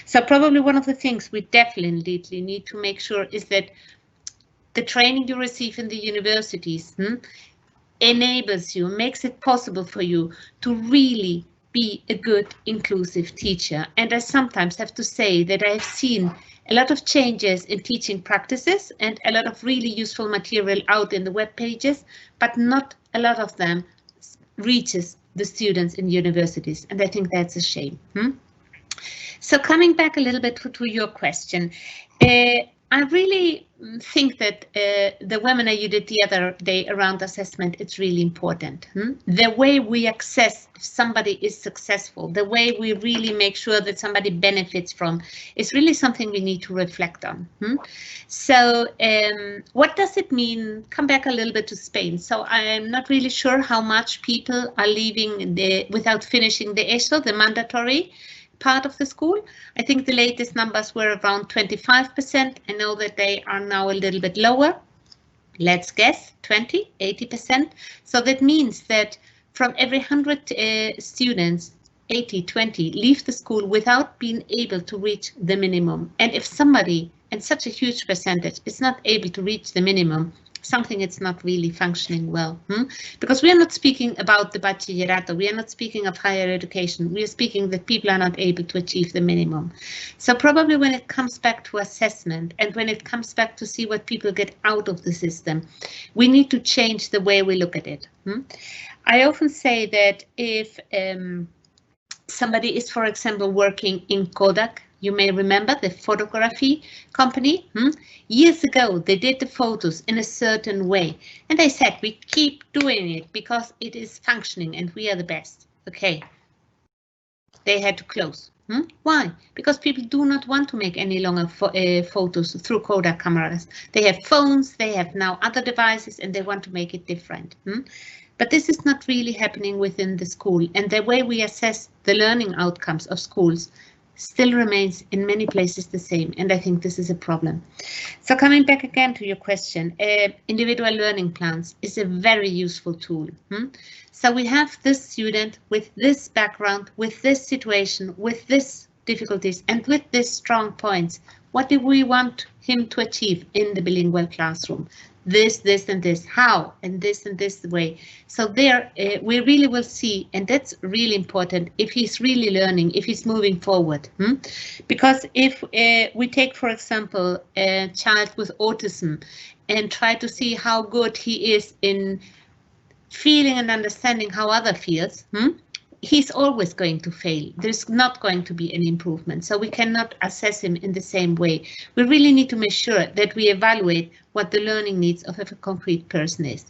So probably one of the things we definitely need to make sure is that the training you receive in the universities enables you, makes it possible for you to really be a good inclusive teacher. And I sometimes have to say that I've seen a lot of changes in teaching practices and a lot of really useful material out in the web pages, but not a lot of them reaches the students in universities. And I think that's a shame. So coming back a little bit to your question, I really think that the webinar you did the other day around assessment, it's really important. The way we assess if somebody is successful, the way we really make sure that somebody benefits from, is really something we need to reflect on. So what does it mean? Come back a little bit to Spain. So I'm not really sure how much people are leaving without finishing the ESO, the mandatory part of the school. I think the latest numbers were around 25%. I know that they are now a little bit lower. Let's guess 20, 80%. So that means that from every 100 students, 80, 20 leave the school without being able to reach the minimum. And if somebody, and such a huge percentage, is not able to reach the minimum, something it's not really functioning well. Because we are not speaking about the bachillerato, we are not speaking of higher education, we are speaking that people are not able to achieve the minimum. So probably when it comes back to assessment and when it comes back to see what people get out of the system, we need to change the way we look at it. I often say that if somebody is, for example, working in Kodak, you may remember the photography company. Years ago, they did the photos in a certain way. And they said, we keep doing it because it is functioning and we are the best. Okay. They had to close. Why? Because people do not want to make any longer photos through Kodak cameras. They have phones, they have now other devices, and they want to make it different. But this is not really happening within the school. And the way we assess the learning outcomes of schools still remains in many places the same, and I think this is a problem. So coming back again to your question, individual learning plans is a very useful tool. So we have this student with this background, with this situation, with this difficulties, and with these strong points. What do we want him to achieve in the bilingual classroom? This, and this, how, and this way. So there we really will see, and that's really important, if he's really learning, if he's moving forward. Because if we take, for example, a child with autism and try to see how good he is in feeling and understanding how other feels, he's always going to fail. There's not going to be an improvement. So we cannot assess him in the same way. We really need to make sure that we evaluate what the learning needs of a concrete person is.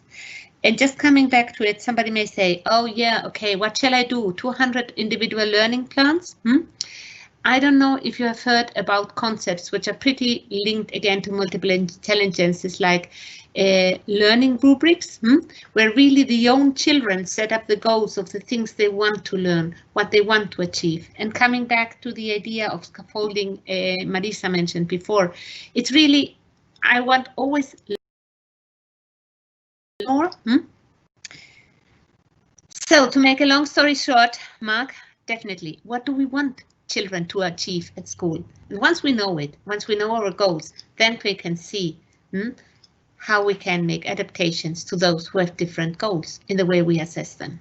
And just coming back to it, somebody may say, oh yeah, okay, what shall I do? 200 individual learning plans? I don't know if you have heard about concepts which are pretty linked again to multiple intelligences, like learning rubrics, where really the young children set up the goals of the things they want to learn, what they want to achieve. And coming back to the idea of scaffolding Marisa mentioned before, it's really, I want always more. So to make a long story short, Mark, definitely, what do we want children to achieve at school? And once we know it, once we know our goals, then we can see how we can make adaptations to those who have different goals in the way we assess them.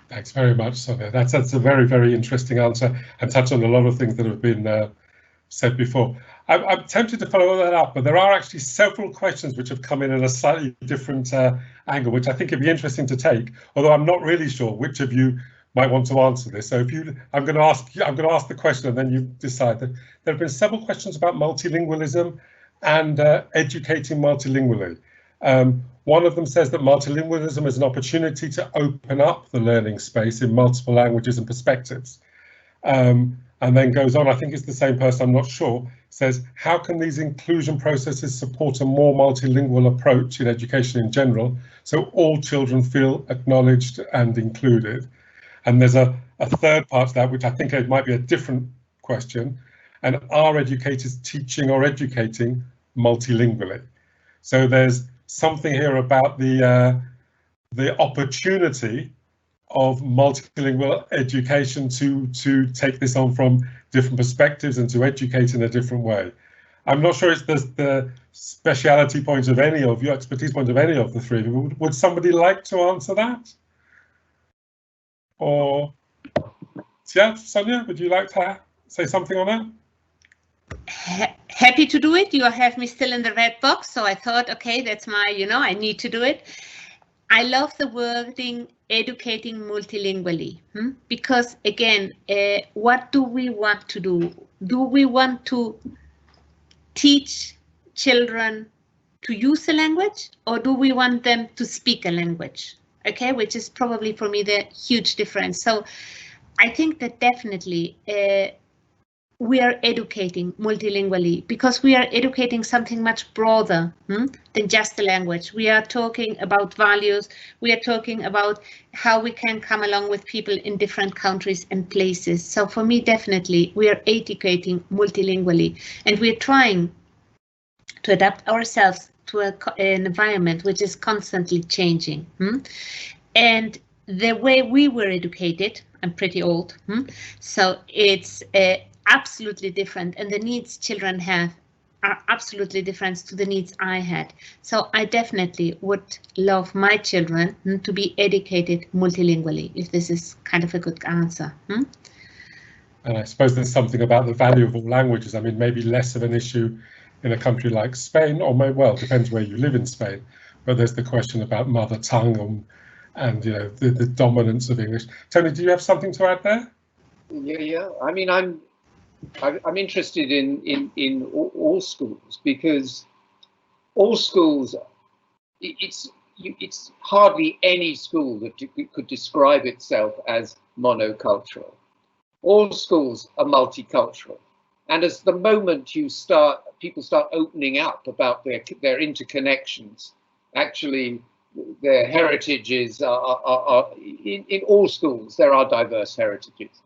Thanks very much, Sonia. That's a very, very interesting answer and touch on a lot of things that have been said before. I'm tempted to follow that up, but there are actually several questions which have come in a slightly different angle, which I think would be interesting to take, although I'm not really sure which of you might want to answer this. So if I'm going to ask the question and then you decide. That there have been several questions about multilingualism and educating multilingually. One of them says that multilingualism is an opportunity to open up the learning space in multiple languages and perspectives. And then goes on, I think it's the same person, I'm not sure, says, how can these inclusion processes support a more multilingual approach in education in general, so all children feel acknowledged and included? And there's a third part to that, which I think it might be a different question. And are educators teaching or educating multilingually? So there's something here about the opportunity of multilingual education to take this on from different perspectives and to educate in a different way. I'm not sure it's the speciality point of any of your expertise point of any of the three of you. Would somebody like to answer that? Or, yeah, Sonia, would you like to say something on that? Happy to do it. You have me still in the red box, so I thought, okay, that's my, I need to do it. I love the wording educating multilingually, because again, what do we want to do? Do we want to teach children to use a language, or do we want them to speak a language? Okay, which is probably for me the huge difference. So I think that definitely we are educating multilingually, because we are educating something much broader than just the language. We are talking about values. We are talking about how we can come along with people in different countries and places. So for me, definitely, we are educating multilingually, and we're trying to adapt ourselves to an environment which is constantly changing. And the way we were educated, I'm pretty old, so it's absolutely different, and the needs children have are absolutely different to the needs I had. So I definitely would love my children to be educated multilingually, if this is kind of a good answer. And I suppose there's something about the value of all languages. I mean, maybe less of an issue in a country like Spain, or maybe, well, it depends where you live in Spain, but there's the question about mother tongue and you know, the dominance of English. Tony, do you have something to add there? Yeah. I mean, I'm interested in all schools, because all schools, it's hardly any school that could describe itself as monocultural. All schools are multicultural, and as the moment people start opening up about their interconnections, actually their heritages are in all schools. There are diverse heritages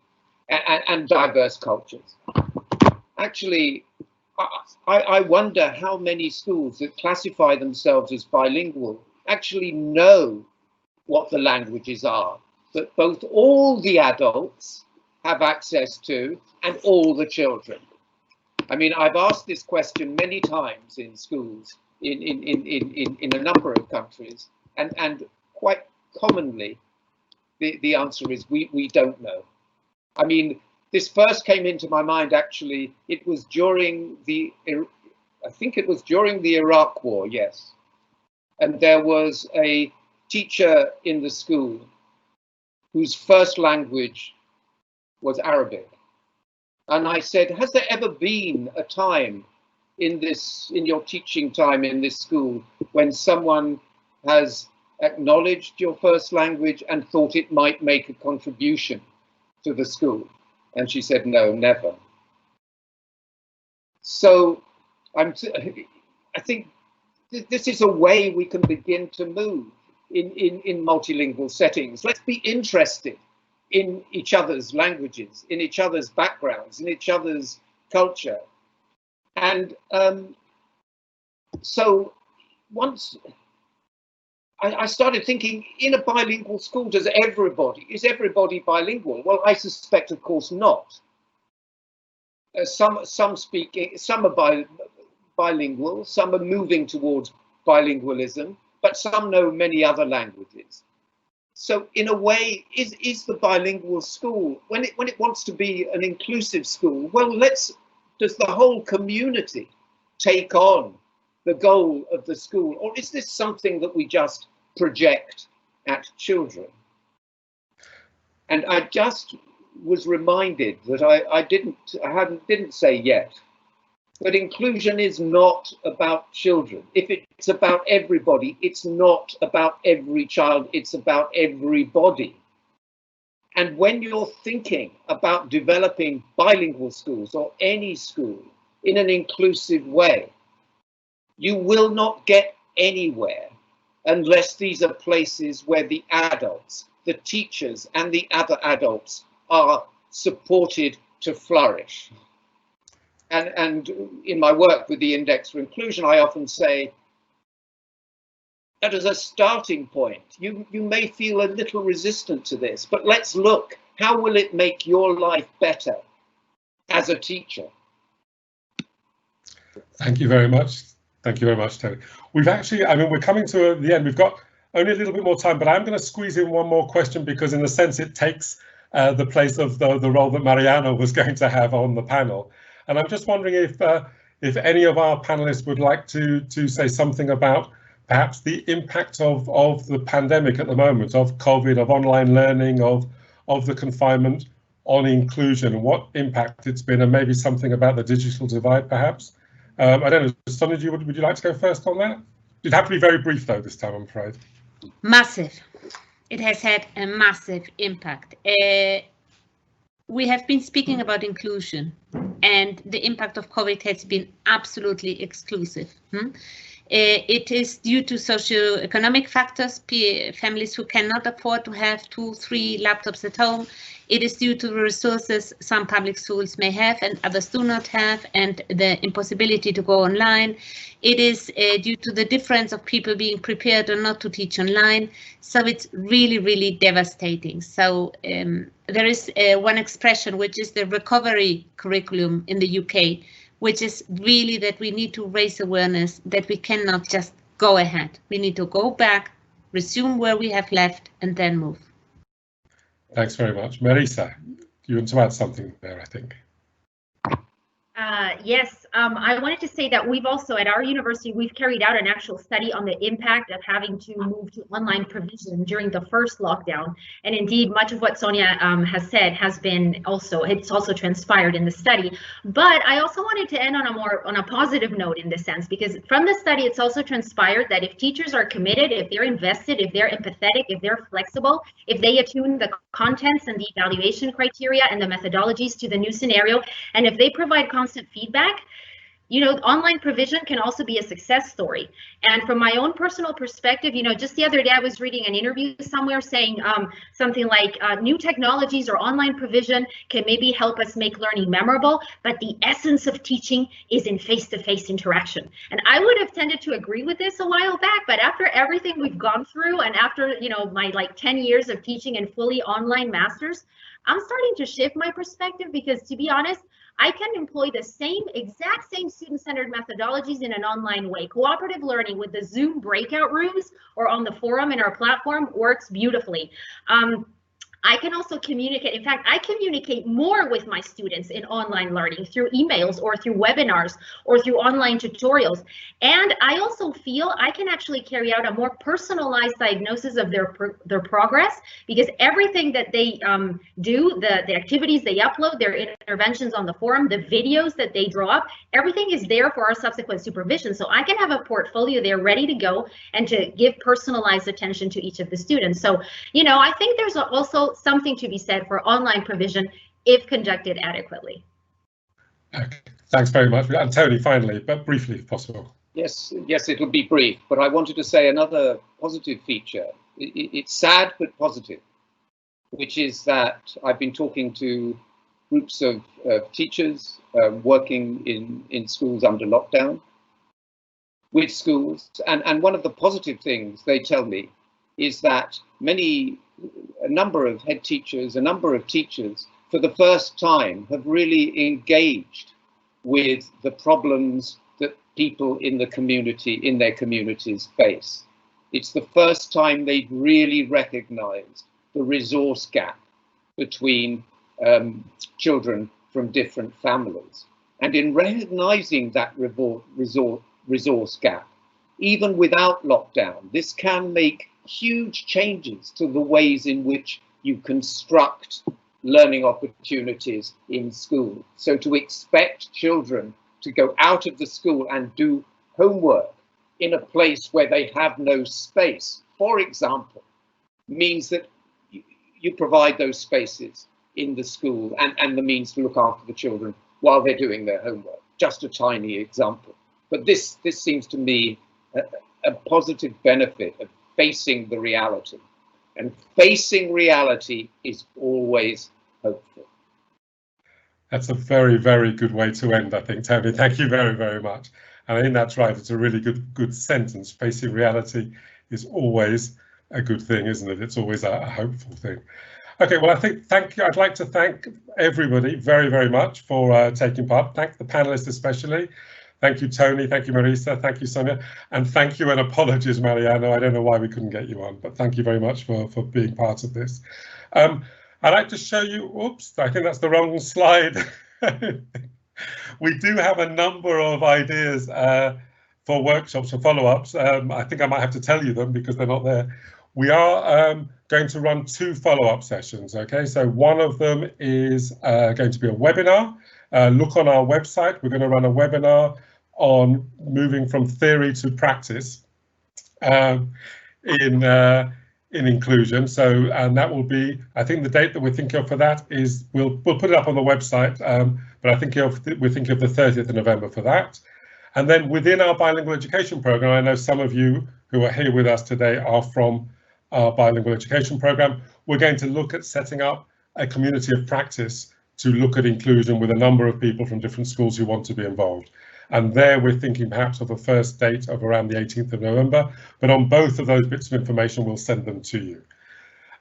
and diverse cultures. Actually, I wonder how many schools that classify themselves as bilingual actually know what the languages are that both all the adults have access to and all the children. I mean, I've asked this question many times in schools in a number of countries, and quite commonly the answer is we don't know. I mean, this first came into my mind, actually, it was during I think it was during the Iraq War, yes. And there was a teacher in the school whose first language was Arabic. And I said, has there ever been a time in your teaching time in this school when someone has acknowledged your first language and thought it might make a contribution to the school? And she said, no, never. So I think this is a way we can begin to move in multilingual settings. Let's be interested in each other's languages, in each other's backgrounds, in each other's culture. And so once I started thinking, in a bilingual school, is everybody bilingual? Well, I suspect, of course, not. Some are bilingual, some are moving towards bilingualism, but some know many other languages. So in a way, is the bilingual school, when it wants to be an inclusive school, well, does the whole community take on the goal of the school, or is this something that we just project at children? And I just was reminded that I didn't say yet, but inclusion is not about children. If it's about everybody, it's not about every child, it's about everybody. And when you're thinking about developing bilingual schools or any school in an inclusive way, you will not get anywhere unless these are places where the adults, the teachers and the other adults are supported to flourish. And in my work with the Index for Inclusion, I often say that as a starting point, you may feel a little resistant to this, but let's look, how will it make your life better as a teacher? Thank you very much. Thank you very much, Tony. We're coming to the end. We've got only a little bit more time, but I'm going to squeeze in one more question because in a sense it takes the place of the role that Mariana was going to have on the panel. And I'm just wondering if any of our panelists would like to say something about perhaps the impact of the pandemic at the moment, of COVID, of online learning, of the confinement on inclusion, and what impact it's been, and maybe something about the digital divide, perhaps. I don't know, Sonia, would you like to go first on that? It'd have to be very brief, though, this time, I'm afraid. Massive. It has had a massive impact. We have been speaking about inclusion, and the impact of COVID has been absolutely exclusive. It is due to socioeconomic factors, families who cannot afford to have 2-3 laptops at home. It is due to the resources some public schools may have and others do not have, and the impossibility to go online. It is due to the difference of people being prepared or not to teach online. So it's really, really devastating. So there is one expression, which is the recovery curriculum in the UK, which is really that we need to raise awareness that we cannot just go ahead. We need to go back, resume where we have left, and then move. Thanks very much. Marisa, you want to add something there, I think? Yes, I wanted to say that we've also, at our university, we've carried out an actual study on the impact of having to move to online provision during the first lockdown. And indeed, much of what Sonia has said has been it's also transpired in the study. But I also wanted to end on a positive note in this sense, because from the study, it's also transpired that if teachers are committed, if they're invested, if they're empathetic, if they're flexible, if they attune the contents and the evaluation criteria and the methodologies to the new scenario, and if they provide constant feedback, you know, online provision can also be a success story. And from my own personal perspective, you know, just the other day I was reading an interview somewhere saying something like new technologies or online provision can maybe help us make learning memorable, but the essence of teaching is in face-to-face interaction. And I would have tended to agree with this a while back, but after everything we've gone through and after, you know, my like 10 years of teaching in fully online masters, I'm starting to shift my perspective, because to be honest, I can employ the exact same student-centered methodologies in an online way. Cooperative learning with the Zoom breakout rooms or on the forum in our platform works beautifully. I can also communicate. In fact, I communicate more with my students in online learning through emails or through webinars or through online tutorials. And I also feel I can actually carry out a more personalized diagnosis of their progress, because everything that they do, the activities they upload, their interventions on the forum, the videos that they draw up, everything is there for our subsequent supervision. So I can have a portfolio there ready to go and to give personalized attention to each of the students. So, you know, I think there's also something to be said for online provision if conducted adequately. Okay. Thanks very much. And Tony, finally, but briefly if possible. Yes, it'll be brief, but I wanted to say another positive feature. It's sad but positive, which is that I've been talking to groups of teachers working in schools under lockdown, with schools, and one of the positive things they tell me is that a number of head teachers, a number of teachers, for the first time have really engaged with the problems that people in the community, in their communities face. It's the first time they've really recognized the resource gap between children from different families. And in recognizing that resource gap, even without lockdown, this can make huge changes to the ways in which you construct learning opportunities in school. So to expect children to go out of the school and do homework in a place where they have no space, for example, means that you provide those spaces in the school and the means to look after the children while they're doing their homework. Just a tiny example. But this seems to me a positive benefit of facing the reality, and facing reality is always hopeful. That's a very, very good way to end, I think, Tony. Thank you very, very much. And I think that's right. It's a really good sentence. Facing reality is always a good thing, isn't it? It's always a hopeful thing. Okay, well, thank you. I'd like to thank everybody very, very much for taking part. Thank the panelists especially. Thank you, Tony. Thank you, Marisa. Thank you, Sonia. And thank you and apologies, Mariano. I don't know why we couldn't get you on, but thank you very much for being part of this. I'd like to show you, oops, I think that's the wrong slide. We do have a number of ideas for workshops or follow-ups. I think I might have to tell you them because they're not there. We are going to run 2 follow-up sessions, okay? So one of them is going to be a webinar. Look on our website. We're going to run a webinar on moving from theory to practice in inclusion. So, and that will be, I think the date that we're thinking of for that is, we'll put it up on the website, but I think we're thinking of the 30th of November for that. And then within our bilingual education program, I know some of you who are here with us today are from our bilingual education program. We're going to look at setting up a community of practice to look at inclusion with a number of people from different schools who want to be involved. And there we're thinking perhaps of a first date of around the 18th of November, but on both of those bits of information, we'll send them to you.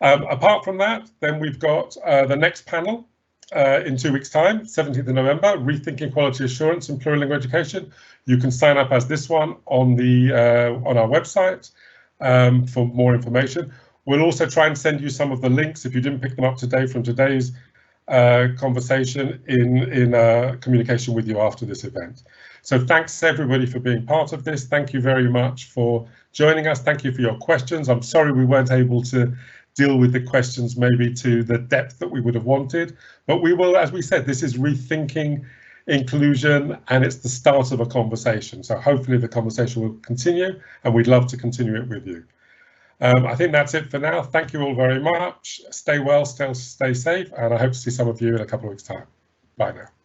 Apart from that, then we've got the next panel in 2 weeks' time, 17th of November, Rethinking Quality Assurance in Plurilingual Education. You can sign up as this one on our website for more information. We'll also try and send you some of the links if you didn't pick them up today from today's conversation in communication with you after this event. So thanks everybody for being part of this. Thank you very much for joining us. Thank you for your questions. I'm sorry we weren't able to deal with the questions maybe to the depth that we would have wanted, but we will, as we said, this is rethinking inclusion and it's the start of a conversation. So hopefully the conversation will continue and we'd love to continue it with you. I think that's it for now. Thank you all very much. Stay well, stay safe, and I hope to see some of you in a couple of weeks' time. Bye now.